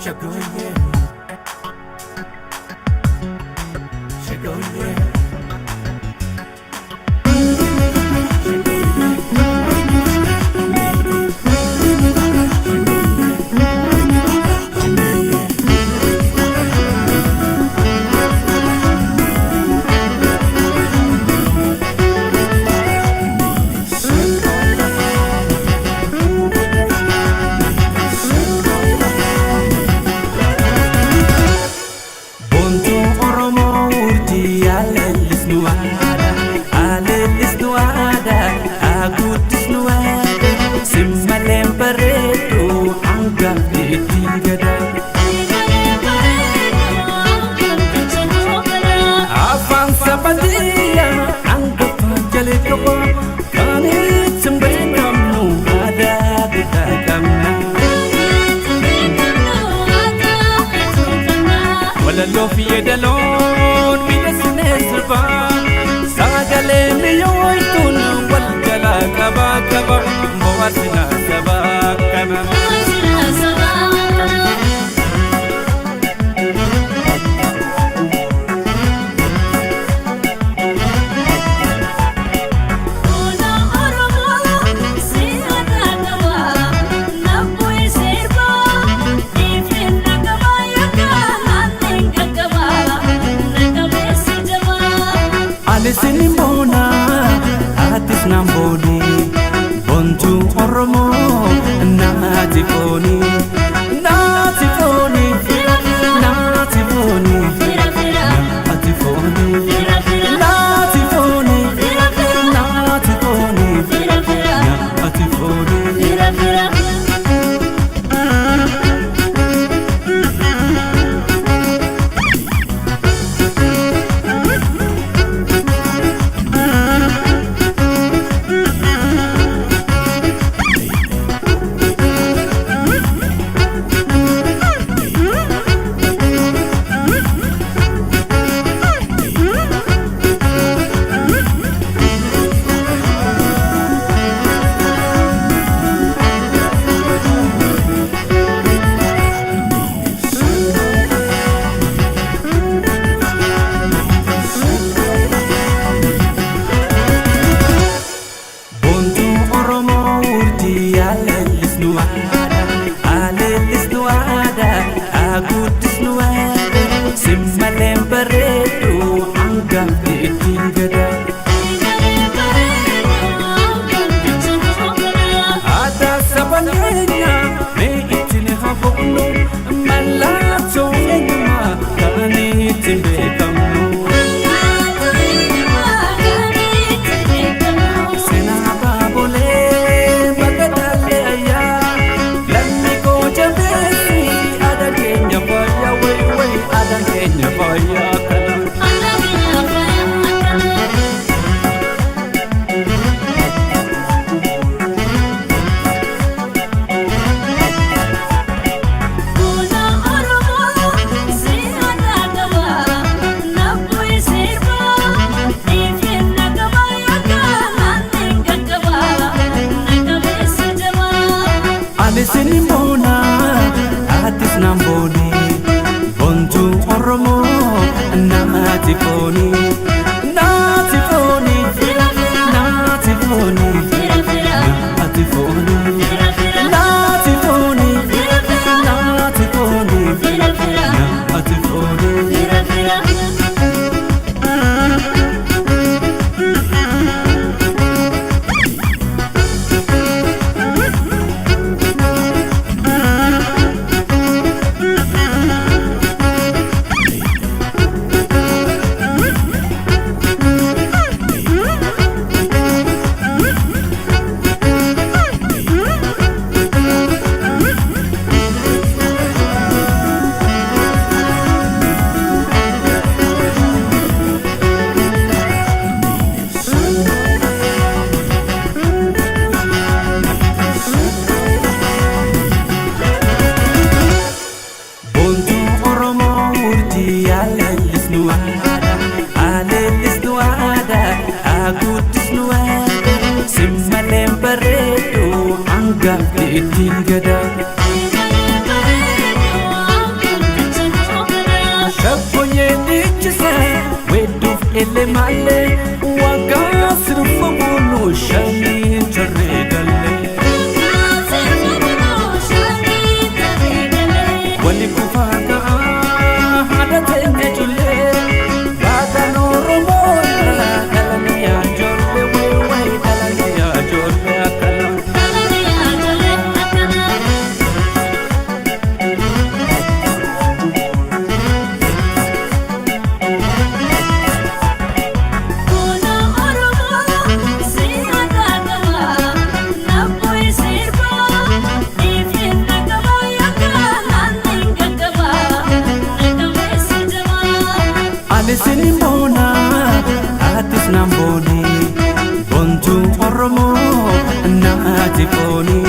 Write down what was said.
Shagoye, shagoye. Lofi edalon midasne sirba sagale miyoitun wal jala kaba kaba mawasina kaba kaba Sinimona atis namboni bonju oromo natifoni natifoni natifoni natifoni natifoni natifoni natifoni Sinimona atis namboni bonju oromo natifoni natifoni natifoni natifoni natifoni natifoni natifoni ittiin gadaa ele male waga sirfu bunu shani jarregale wali kufaga hada tenne julle bada noromo dalani ya jolle we dalani ya jolle akala Sinimona atis namboni bontu oromo naati koni